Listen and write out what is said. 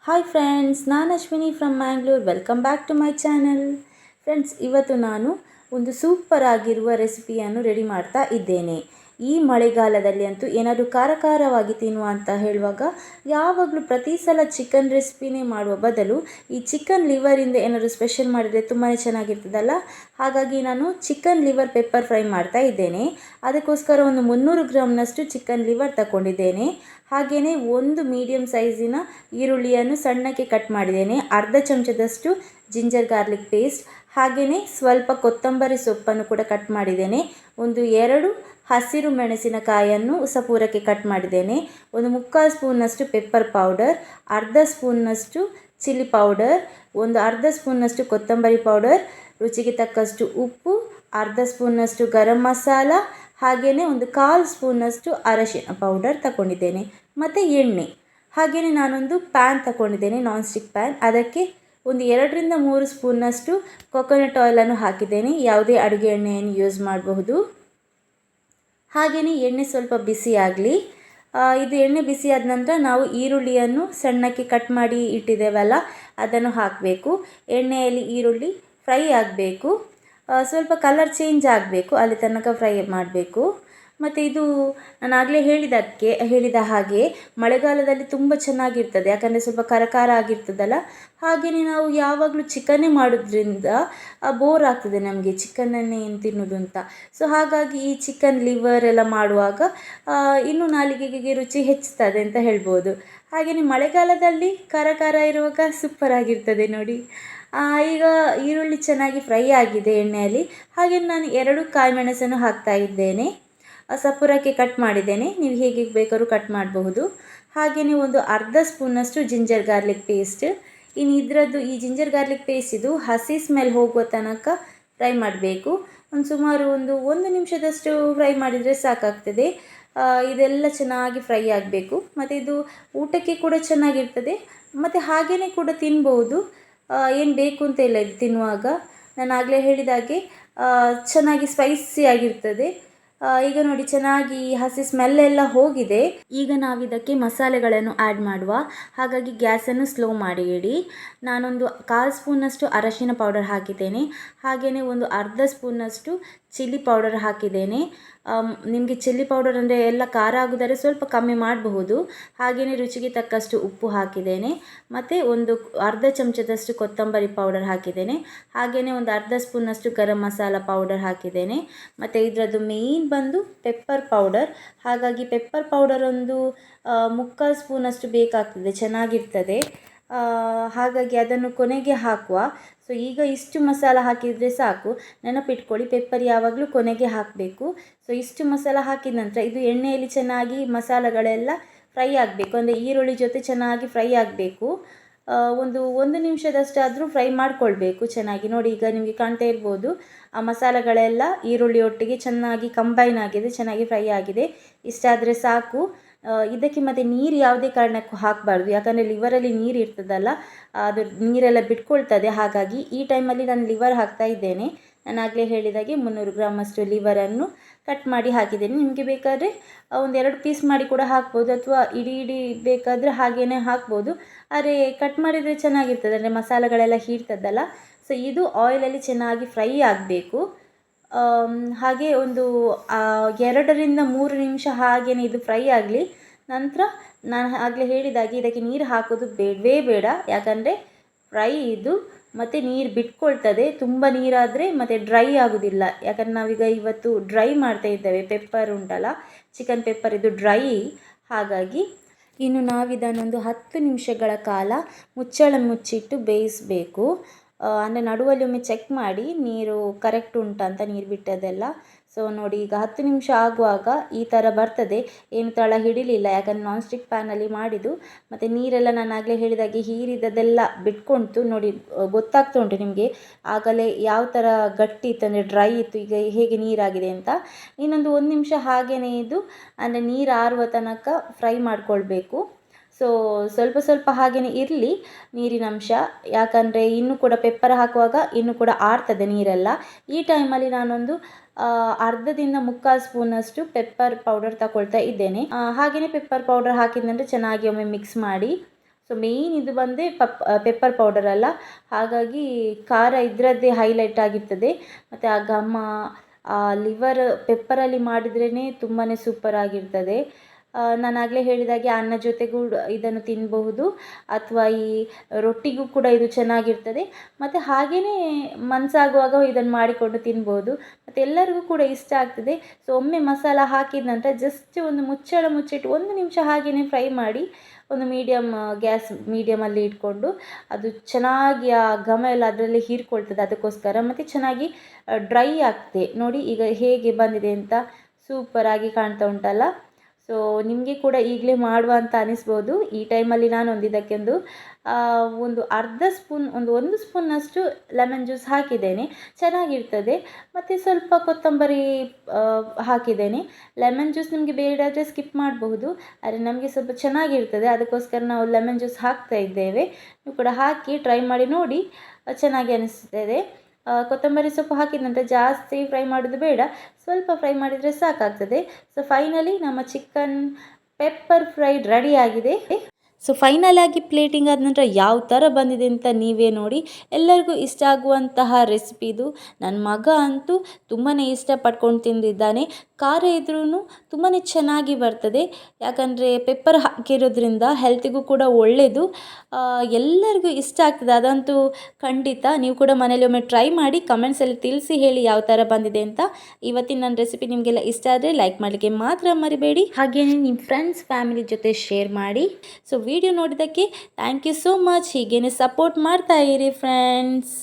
Hi friends, ನಾನು Ashwini from Mangalore. Welcome back to my channel. Friends, ಇವತ್ತು ನಾನು ಒಂದು ಸೂಪರ್ ಆಗಿರುವ ರೆಸಿಪಿಯನ್ನು ರೆಡಿ ಮಾಡ್ತಾ ಇದ್ದೇನೆ. ಈ ಮಳೆಗಾಲದಲ್ಲಿ ಅಂತೂ ಏನಾದರೂ ಖಾರವಾಗಿ ತಿನ್ನುವ ಅಂತ ಹೇಳುವಾಗ ಯಾವಾಗಲೂ ಪ್ರತಿ ಸಲ ಚಿಕನ್ ರೆಸಿಪಿನೇ ಮಾಡುವ ಬದಲು ಈ ಚಿಕನ್ ಲಿವರಿಂದ ಏನಾದರೂ ಸ್ಪೆಷಲ್ ಮಾಡಿದರೆ ತುಂಬಾ ಚೆನ್ನಾಗಿರ್ತದಲ್ಲ. ಹಾಗಾಗಿ ನಾನು ಚಿಕನ್ ಲಿವರ್ ಪೆಪ್ಪರ್ ಫ್ರೈ ಮಾಡ್ತಾ ಇದ್ದೇನೆ. ಅದಕ್ಕೋಸ್ಕರ ಒಂದು 300 ಗ್ರಾಮ್ನಷ್ಟು ಚಿಕನ್ ಲಿವರ್ ತಗೊಂಡಿದ್ದೇನೆ. ಹಾಗೆಯೇ ಒಂದು ಮೀಡಿಯಮ್ ಸೈಜಿನ ಈರುಳ್ಳಿಯನ್ನು ಸಣ್ಣಕ್ಕೆ ಕಟ್ ಮಾಡಿದ್ದೇನೆ. ಅರ್ಧ ಚಮಚದಷ್ಟು ಜಿಂಜರ್ ಗಾರ್ಲಿಕ್ ಪೇಸ್ಟ್, ಹಾಗೆಯೇ ಸ್ವಲ್ಪ ಕೊತ್ತಂಬರಿ ಸೊಪ್ಪನ್ನು ಕೂಡ ಕಟ್ ಮಾಡಿದ್ದೇನೆ. ಒಂದು 2 ಹಸಿರು ಮೆಣಸಿನಕಾಯಿಯನ್ನು ಸಪೂರಕ್ಕೆ ಕಟ್ ಮಾಡಿದ್ದೇನೆ. ಒಂದು 3/4 ಸ್ಪೂನ್ನಷ್ಟು ಪೆಪ್ಪರ್ ಪೌಡರ್, ಅರ್ಧ ಸ್ಪೂನ್ನಷ್ಟು ಚಿಲ್ಲಿ ಪೌಡರ್, ಒಂದು ಅರ್ಧ ಸ್ಪೂನ್ನಷ್ಟು ಕೊತ್ತಂಬರಿ ಪೌಡರ್, ರುಚಿಗೆ ತಕ್ಕಷ್ಟು ಉಪ್ಪು, ಅರ್ಧ ಸ್ಪೂನ್ನಷ್ಟು ಗರಂ ಮಸಾಲ, ಹಾಗೆಯೇ ಒಂದು 1/4 ಸ್ಪೂನ್ನಷ್ಟು ಅರಶಿನ ಪೌಡರ್ ತಗೊಂಡಿದ್ದೇನೆ. ಮತ್ತು ಎಣ್ಣೆ. ಹಾಗೆಯೇ ನಾನೊಂದು ಪ್ಯಾನ್ ತಗೊಂಡಿದ್ದೇನೆ, ನಾನ್ ಸ್ಟಿಕ್ ಪ್ಯಾನ್. ಅದಕ್ಕೆ ಒಂದು 2ರಿಂದ 3 ಸ್ಪೂನ್ನಷ್ಟು ಕೊಕೊನಟ್ ಆಯಿಲನ್ನು ಹಾಕಿದ್ದೇನೆ. ಯಾವುದೇ ಅಡುಗೆ ಎಣ್ಣೆಯನ್ನು ಯೂಸ್ ಮಾಡಬಹುದು. ಹಾಗೆಯೇ ಎಣ್ಣೆ ಸ್ವಲ್ಪ ಬಿಸಿ ಆಗಲಿ. ಇದು ಎಣ್ಣೆ ಬಿಸಿ ಆದ ನಂತರ ನಾವು ಈರುಳ್ಳಿಯನ್ನು ಸಣ್ಣಕ್ಕೆ ಕಟ್ ಮಾಡಿ ಇಟ್ಟಿದ್ದೇವಲ್ಲ, ಅದನ್ನು ಹಾಕಬೇಕು. ಎಣ್ಣೆಯಲ್ಲಿ ಈರುಳ್ಳಿ ಫ್ರೈ ಆಗಬೇಕು. ಸ್ವಲ್ಪ ಕಲರ್ ಚೇಂಜ್ ಆಗಬೇಕು, ಅಲ್ಲಿ ತನಕ ಫ್ರೈ ಮಾಡಬೇಕು. ಮತ್ತು ಇದು ನಾನು ಆಗಲೇ ಹೇಳಿದ ಹಾಗೆ ಮಳೆಗಾಲದಲ್ಲಿ ತುಂಬ ಚೆನ್ನಾಗಿರ್ತದೆ, ಯಾಕಂದರೆ ಸ್ವಲ್ಪ ಖಾರ ಆಗಿರ್ತದಲ್ಲ. ಹಾಗೆಯೇ ನಾವು ಯಾವಾಗಲೂ ಚಿಕನ್ನೇ ಮಾಡೋದ್ರಿಂದ ಬೋರ್ ಆಗ್ತದೆ ನಮಗೆ ಚಿಕನನ್ನೇ ಏನು ತಿನ್ನೋದು ಅಂತ. ಸೊ ಹಾಗಾಗಿ ಈ ಚಿಕನ್ ಲಿವರ್ ಎಲ್ಲ ಮಾಡುವಾಗ ಇನ್ನೂ ನಾಲಿಗೆಗೆ ರುಚಿ ಹೆಚ್ಚುತ್ತದೆ ಅಂತ ಹೇಳ್ಬೋದು. ಹಾಗೆಯೇ ಮಳೆಗಾಲದಲ್ಲಿ ಖಾರ ಇರುವಾಗ ಸೂಪರ್ ಆಗಿರ್ತದೆ ನೋಡಿ. ಈಗ ಈರುಳ್ಳಿ ಚೆನ್ನಾಗಿ ಫ್ರೈ ಆಗಿದೆ ಎಣ್ಣೆಯಲ್ಲಿ. ಹಾಗೆ ನಾನು 2 ಕಾಯಿಮೆಣಸನ್ನು ಹಾಕ್ತಾ ಇದ್ದೇನೆ. ಸಪೂರಕ್ಕೆ ಕಟ್ ಮಾಡಿದ್ದೇನೆ, ನೀವು ಹೇಗೆ ಬೇಕಾದ್ರೂ ಕಟ್ ಮಾಡಬಹುದು. ಹಾಗೆಯೇ ಒಂದು ಅರ್ಧ ಸ್ಪೂನ್ನಷ್ಟು ಜಿಂಜರ್ ಗಾರ್ಲಿಕ್ ಪೇಸ್ಟ್. ಇನ್ನು ಈ ಜಿಂಜರ್ ಗಾರ್ಲಿಕ್ ಪೇಸ್ಟ್ ಇದು ಹಸಿ ಸ್ಮೆಲ್ ಹೋಗುವ ತನಕ ಫ್ರೈ ಮಾಡಬೇಕು. ಸುಮಾರು ಒಂದು ನಿಮಿಷದಷ್ಟು ಫ್ರೈ ಮಾಡಿದರೆ ಸಾಕಾಗ್ತದೆ. ಇದೆಲ್ಲ ಚೆನ್ನಾಗಿ ಫ್ರೈ ಆಗಬೇಕು. ಮತ್ತು ಇದು ಊಟಕ್ಕೆ ಕೂಡ ಚೆನ್ನಾಗಿರ್ತದೆ, ಮತ್ತು ಹಾಗೆಯೇ ಕೂಡ ತಿನ್ಬೋದು. ಏನು ಬೇಕು ಅಂತ ಇಲ್ಲ ಇದು ತಿನ್ನುವಾಗ. ನಾನು ಆಗಲೇ ಹೇಳಿದಾಗೆ ಚೆನ್ನಾಗಿ ಸ್ಪೈಸಿ ಆಗಿರ್ತದೆ. ಈಗ ನೋಡಿ ಚೆನ್ನಾಗಿ ಹಸಿ ಸ್ಮೆಲ್ಲೆಲ್ಲ ಹೋಗಿದೆ. ಈಗ ನಾವಿದಕ್ಕೆ ಮಸಾಲೆಗಳನ್ನು ಆ್ಯಡ್ ಮಾಡುವ. ಹಾಗಾಗಿ ಗ್ಯಾಸನ್ನು ಸ್ಲೋ ಮಾಡಿ ಇಡಿ. ನಾನೊಂದು 1/4 ಸ್ಪೂನ್ನಷ್ಟು ಅರಶಿನ ಪೌಡರ್ ಹಾಕಿದ್ದೇನೆ. ಹಾಗೆಯೇ ಒಂದು ಅರ್ಧ ಸ್ಪೂನ್ನಷ್ಟು ಚಿಲ್ಲಿ ಪೌಡರ್ ಹಾಕಿದ್ದೇನೆ. ನಿಮಗೆ ಚಿಲ್ಲಿ ಪೌಡರ್ ಅಂದರೆ ಎಲ್ಲ ಖಾರ ಆಗೋದಾದ್ರೆ ಸ್ವಲ್ಪ ಕಮ್ಮಿ ಮಾಡಬಹುದು. ಹಾಗೆಯೇ ರುಚಿಗೆ ತಕ್ಕಷ್ಟು ಉಪ್ಪು ಹಾಕಿದ್ದೇನೆ. ಮತ್ತು ಒಂದು ಅರ್ಧ ಚಮಚದಷ್ಟು ಕೊತ್ತಂಬರಿ ಪೌಡರ್ ಹಾಕಿದ್ದೇನೆ. ಹಾಗೆಯೇ ಒಂದು ಅರ್ಧ ಸ್ಪೂನ್ನಷ್ಟು ಗರಂ ಮಸಾಲ ಪೌಡರ್ ಹಾಕಿದ್ದೇನೆ. ಮತ್ತು ಇದರದ್ದು ಮೇಯ್ನ್ ಬಂದು ಪೆಪ್ಪರ್ ಪೌಡರ್. ಹಾಗಾಗಿ ಪೆಪ್ಪರ್ ಪೌಡರ್ ಒಂದು 3/4 ಸ್ಪೂನಷ್ಟು ಬೇಕಾಗ್ತದೆ, ಚೆನ್ನಾಗಿರ್ತದೆ. ಹಾಗಾಗಿ ಅದನ್ನು ಕೊನೆಗೆ ಹಾಕುವ. ಸೊ ಈಗ ಇಷ್ಟು ಮಸಾಲ ಹಾಕಿದರೆ ಸಾಕು. ನೆನಪಿಟ್ಕೊಳ್ಳಿ, ಪೆಪ್ಪರ್ ಯಾವಾಗಲೂ ಕೊನೆಗೆ ಹಾಕಬೇಕು. ಸೊ ಇಷ್ಟು ಮಸಾಲ ಹಾಕಿದ ನಂತರ ಇದು ಎಣ್ಣೆಯಲ್ಲಿ ಚೆನ್ನಾಗಿ ಮಸಾಲೆಗಳೆಲ್ಲ ಫ್ರೈ ಆಗಬೇಕು, ಅಂದರೆ ಈರುಳ್ಳಿ ಜೊತೆ ಚೆನ್ನಾಗಿ ಫ್ರೈ ಆಗಬೇಕು. ಒಂದು ನಿಮಿಷದಷ್ಟಾದರೂ ಫ್ರೈ ಮಾಡಿಕೊಳ್ಬೇಕು ಚೆನ್ನಾಗಿ. ನೋಡಿ, ಈಗ ನಿಮಗೆ ಕಾಣ್ತಾ ಇರ್ಬೋದು, ಆ ಮಸಾಲೆಗಳೆಲ್ಲ ಈರುಳ್ಳಿ ಒಟ್ಟಿಗೆ ಚೆನ್ನಾಗಿ ಕಂಬೈನ್ ಆಗಿದೆ, ಚೆನ್ನಾಗಿ ಫ್ರೈ ಆಗಿದೆ. ಇಷ್ಟಾದರೆ ಸಾಕು. ಇದಕ್ಕೆ ಮತ್ತು ನೀರು ಯಾವುದೇ ಕಾರಣಕ್ಕೂ ಹಾಕಬಾರ್ದು, ಯಾಕಂದರೆ ಲಿವರಲ್ಲಿ ನೀರು ಇರ್ತದಲ್ಲ, ಅದು ನೀರೆಲ್ಲ ಬಿಟ್ಕೊಳ್ತದೆ. ಹಾಗಾಗಿ ಈ ಟೈಮಲ್ಲಿ ನಾನು ಲಿವರ್ ಹಾಕ್ತಾ ಇದ್ದೇನೆ. ನಾನು ಆಗಲೇ ಹೇಳಿದಾಗೆ 300 ಗ್ರಾಮಷ್ಟು ಲಿವರನ್ನು ಕಟ್ ಮಾಡಿ ಹಾಕಿದ್ದೇನೆ. ನಿಮಗೆ ಬೇಕಾದರೆ 1-2 ಪೀಸ್ ಮಾಡಿ ಕೂಡ ಹಾಕ್ಬೋದು, ಅಥವಾ ಇಡೀ ಬೇಕಾದರೆ ಹಾಗೇ ಹಾಕ್ಬೋದು. ಆದರೆ ಕಟ್ ಮಾಡಿದರೆ ಚೆನ್ನಾಗಿರ್ತದೆ, ಅಂದರೆ ಮಸಾಲೆಗಳೆಲ್ಲ ಹೀರ್ತದಲ್ಲ. ಸೊ ಇದು ಆಯಿಲಲ್ಲಿ ಚೆನ್ನಾಗಿ ಫ್ರೈ ಆಗಬೇಕು. ಹಾಗೆ ಒಂದು 2ರಿಂದ 3 ನಿಮಿಷ ಹಾಗೆಯೇ ಇದು ಫ್ರೈ ಆಗಲಿ. ನಂತರ ನಾನು ಆಗಲೇ ಹೇಳಿದಾಗೆ ಇದಕ್ಕೆ ನೀರು ಹಾಕೋದು ಬೇಡವೇ ಬೇಡ, ಯಾಕಂದರೆ ಫ್ರೈ ಇದು ಮತ್ತು ನೀರು ಬಿಟ್ಕೊಳ್ತದೆ. ತುಂಬ ನೀರಾದರೆ ಮತ್ತು ಡ್ರೈ ಆಗೋದಿಲ್ಲ, ಯಾಕಂದರೆ ನಾವೀಗ ಇವತ್ತು ಡ್ರೈ ಮಾಡ್ತಾ ಇದ್ದೇವೆ. ಪೆಪ್ಪರ್ ಉಂಟಲ್ಲ, ಚಿಕನ್ ಪೆಪ್ಪರ್ ಇದು ಡ್ರೈ. ಹಾಗಾಗಿ ಇನ್ನು ನಾವಿದನ್ನೊಂದು 10 ನಿಮಿಷಗಳ ಕಾಲ ಮುಚ್ಚಳ ಮುಚ್ಚಿಟ್ಟು ಬೇಯಿಸಬೇಕು. ಅಂದರೆ ನಡುವಲ್ಲಿ ಒಮ್ಮೆ ಚೆಕ್ ಮಾಡಿ ನೀರು ಕರೆಕ್ಟ್ ಉಂಟಂತ, ನೀರು ಬಿಟ್ಟದೆಲ್ಲ. ಸೊ ನೋಡಿ, ಈಗ 10 ನಿಮಿಷ ಆಗುವಾಗ ಈ ಥರ ಬರ್ತದೆ. ಏನು ತಳ ಹಿಡಿಲಿಲ್ಲ, ಯಾಕಂದರೆ ನಾನ್ ಸ್ಟಿಕ್ ಪ್ಯಾನಲ್ಲಿ ಮಾಡಿದ್ದು. ಮತ್ತು ನೀರೆಲ್ಲ ನಾನು ಆಗಲೇ ಹೇಳಿದಾಗೆ ಹೀರಿದದೆಲ್ಲ ಬಿಟ್ಕೊಳ್ತು. ನೋಡಿ, ಗೊತ್ತಾಗ್ತಾ ಉಂಟು ನಿಮಗೆ ಆಗಲೇ ಯಾವ ಥರ ಗಟ್ಟಿ ಇತ್ತು, ಅಂದರೆ ಡ್ರೈ ಇತ್ತು, ಈಗ ಹೇಗೆ ನೀರಾಗಿದೆ ಅಂತ. ಇನ್ನೊಂದು 1 ನಿಮಿಷ ಹಾಗೆಯೇ ಇದು, ಅಂದರೆ ನೀರು ಆರುವ ತನಕ ಫ್ರೈ ಮಾಡಿಕೊಳ್ಬೇಕು. ಸೊ ಸ್ವಲ್ಪ ಹಾಗೆಯೇ ಇರಲಿ ನೀರಿನಂಶ, ಯಾಕಂದರೆ ಇನ್ನೂ ಕೂಡ ಪೆಪ್ಪರ್ ಹಾಕುವಾಗ ಇನ್ನೂ ಕೂಡ ಆರ್ತದೆ ನೀರೆಲ್ಲ. ಈ ಟೈಮಲ್ಲಿ ನಾನೊಂದು ಅರ್ಧದಿಂದ 3/4 ಸ್ಪೂನಷ್ಟು ಪೆಪ್ಪರ್ ಪೌಡರ್ ತಗೊಳ್ತಾ ಇದ್ದೇನೆ. ಹಾಗೆಯೇ ಪೆಪ್ಪರ್ ಪೌಡರ್ ಹಾಕಿದ ನಂತರ ಚೆನ್ನಾಗಿ ಒಮ್ಮೆ ಮಿಕ್ಸ್ ಮಾಡಿ. ಸೊ ಮೇಯ್ನ್ ಇದು ಬಂದೇ ಪೆಪ್ಪರ್ ಪೌಡರ್ ಅಲ್ಲ, ಹಾಗಾಗಿ ಖಾರ ಇದರದ್ದೇ ಹೈಲೈಟ್ ಆಗಿರ್ತದೆ. ಮತ್ತು ಆ ಘಮ, ಆ ಲಿವರ್ ಪೆಪ್ಪರಲ್ಲಿ ಮಾಡಿದ್ರೇ ತುಂಬಾ ಸೂಪರ್ ಆಗಿರ್ತದೆ. ನಾನು ಆಗಲೇ ಹೇಳಿದಾಗೆ ಅನ್ನ ಜೊತೆಗೂ ಇದನ್ನು ತಿನ್ನಬಹುದು, ಅಥವಾ ಈ ರೊಟ್ಟಿಗೂ ಕೂಡ ಇದು ಚೆನ್ನಾಗಿರ್ತದೆ. ಮತ್ತು ಹಾಗೆಯೇ ಮನಸ್ಸಾಗುವಾಗ ಇದನ್ನು ಮಾಡಿಕೊಂಡು ತಿನ್ಬೋದು, ಮತ್ತು ಎಲ್ಲರಿಗೂ ಕೂಡ ಇಷ್ಟ ಆಗ್ತದೆ. ಸೊ ಒಮ್ಮೆ ಮಸಾಲ ಹಾಕಿದ ನಂತರ ಜಸ್ಟ್ ಒಂದು ಮುಚ್ಚಳ ಮುಚ್ಚಿಟ್ಟು 1 ನಿಮಿಷ ಹಾಗೆಯೇ ಫ್ರೈ ಮಾಡಿ, ಒಂದು ಗ್ಯಾಸ್ ಮೀಡಿಯಮಲ್ಲಿ ಇಟ್ಕೊಂಡು ಅದು ಚೆನ್ನಾಗಿ ಆ ಘಮ ಎಲ್ಲ ಅದರಲ್ಲಿ ಹೀರ್ಕೊಳ್ತದೆ. ಅದಕ್ಕೋಸ್ಕರ ಮತ್ತು ಚೆನ್ನಾಗಿ ಡ್ರೈ ಆಗ್ತದೆ. ನೋಡಿ ಈಗ ಹೇಗೆ ಬಂದಿದೆ ಅಂತ, ಸೂಪರಾಗಿ ಕಾಣ್ತಾ ಉಂಟಲ್ಲ. ಸೊ ನಿಮಗೆ ಕೂಡ ಈಗಲೇ ಮಾಡುವ ಅಂತ ಅನಿಸ್ಬೋದು. ಈ ಟೈಮಲ್ಲಿ ನಾನು ಒಂದು ಅರ್ಧ ಸ್ಪೂನ್, ಒಂದು ಸ್ಪೂನ್ನಷ್ಟು ಲೆಮನ್ ಜ್ಯೂಸ್ ಹಾಕಿದ್ದೇನೆ, ಚೆನ್ನಾಗಿರ್ತದೆ. ಮತ್ತು ಸ್ವಲ್ಪ ಕೊತ್ತಂಬರಿ ಹಾಕಿದ್ದೇನೆ. ಲೆಮನ್ ಜ್ಯೂಸ್ ನಿಮಗೆ ಬೇಡಾದರೆ ಸ್ಕಿಪ್ ಮಾಡಬಹುದು, ಆದರೆ ನಮಗೆ ಸ್ವಲ್ಪ ಚೆನ್ನಾಗಿರ್ತದೆ, ಅದಕ್ಕೋಸ್ಕರ ನಾವು ಲೆಮನ್ ಜ್ಯೂಸ್ ಹಾಕ್ತಾ ಇದ್ದೇವೆ. ನೀವು ಕೂಡ ಹಾಕಿ ಟ್ರೈ ಮಾಡಿ ನೋಡಿ, ಚೆನ್ನಾಗಿ ಅನಿಸ್ತದೆ. ಕೊತ್ತಂಬರಿ ಸೊಪ್ಪು ಹಾಕಿದ ನಂತರ ಜಾಸ್ತಿ ಫ್ರೈ ಮಾಡೋದು ಬೇಡ, ಸ್ವಲ್ಪ ಫ್ರೈ ಮಾಡಿದರೆ ಸಾಕಾಗ್ತದೆ. ಸೊ ಫೈನಲಿ ನಮ್ಮ ಚಿಕನ್ ಪೆಪ್ಪರ್ ಫ್ರೈಡ್ ರೆಡಿ ಆಗಿದೆ. ಸೊ ಫೈನಲ್ ಆಗಿ ಪ್ಲೇಟಿಂಗ್ ಆದ ನಂತರ ಯಾವ ಥರ ಬಂದಿದೆ ಅಂತ ನೀವೇ ನೋಡಿ. ಎಲ್ಲರಿಗೂ ಇಷ್ಟ ಆಗುವಂತಹ ರೆಸಿಪಿ ಇದು. ನನ್ನ ಮಗ ಅಂತೂ ತುಂಬಾ ಇಷ್ಟಪಟ್ಕೊಂಡು ತಿಂದಿದ್ದಾನೆ. ಖಾರ ಇದ್ರೂ ತುಂಬಾ ಚೆನ್ನಾಗಿ ಬರ್ತದೆ, ಯಾಕಂದರೆ ಪೆಪ್ಪರ್ ಹಾಕಿರೋದ್ರಿಂದ ಹೆಲ್ತಿಗೂ ಕೂಡ ಒಳ್ಳೆಯದು. ಎಲ್ಲರಿಗೂ ಇಷ್ಟ ಆಗ್ತದೆ, ಅದಂತೂ ಖಂಡಿತ. ನೀವು ಕೂಡ ಮನೇಲಿ ಒಮ್ಮೆ ಟ್ರೈ ಮಾಡಿ, ಕಮೆಂಟ್ಸಲ್ಲಿ ತಿಳಿಸಿ ಹೇಳಿ ಯಾವ ಥರ ಬಂದಿದೆ ಅಂತ. ಇವತ್ತಿನ ನನ್ನ ರೆಸಿಪಿ ನಿಮಗೆಲ್ಲ ಇಷ್ಟ ಆದರೆ ಲೈಕ್ ಮಾಡಲಿಕ್ಕೆ ಮಾತ್ರ ಮರಿಬೇಡಿ, ಹಾಗೆಯೇ ನಿಮ್ಮ ಫ್ರೆಂಡ್ಸ್ ಫ್ಯಾಮಿಲಿ ಜೊತೆ ಶೇರ್ ಮಾಡಿ. ಸೊ ವಿಡಿಯೋ ನೋಡಿದ್ದಕ್ಕೆ ಥ್ಯಾಂಕ್ ಯು ಸೋ ಮಚ್. ಹೀಗೇನೆ ಸಪೋರ್ಟ್ ಮಾಡ್ತಾ ಇರಿ ಫ್ರೆಂಡ್ಸ್.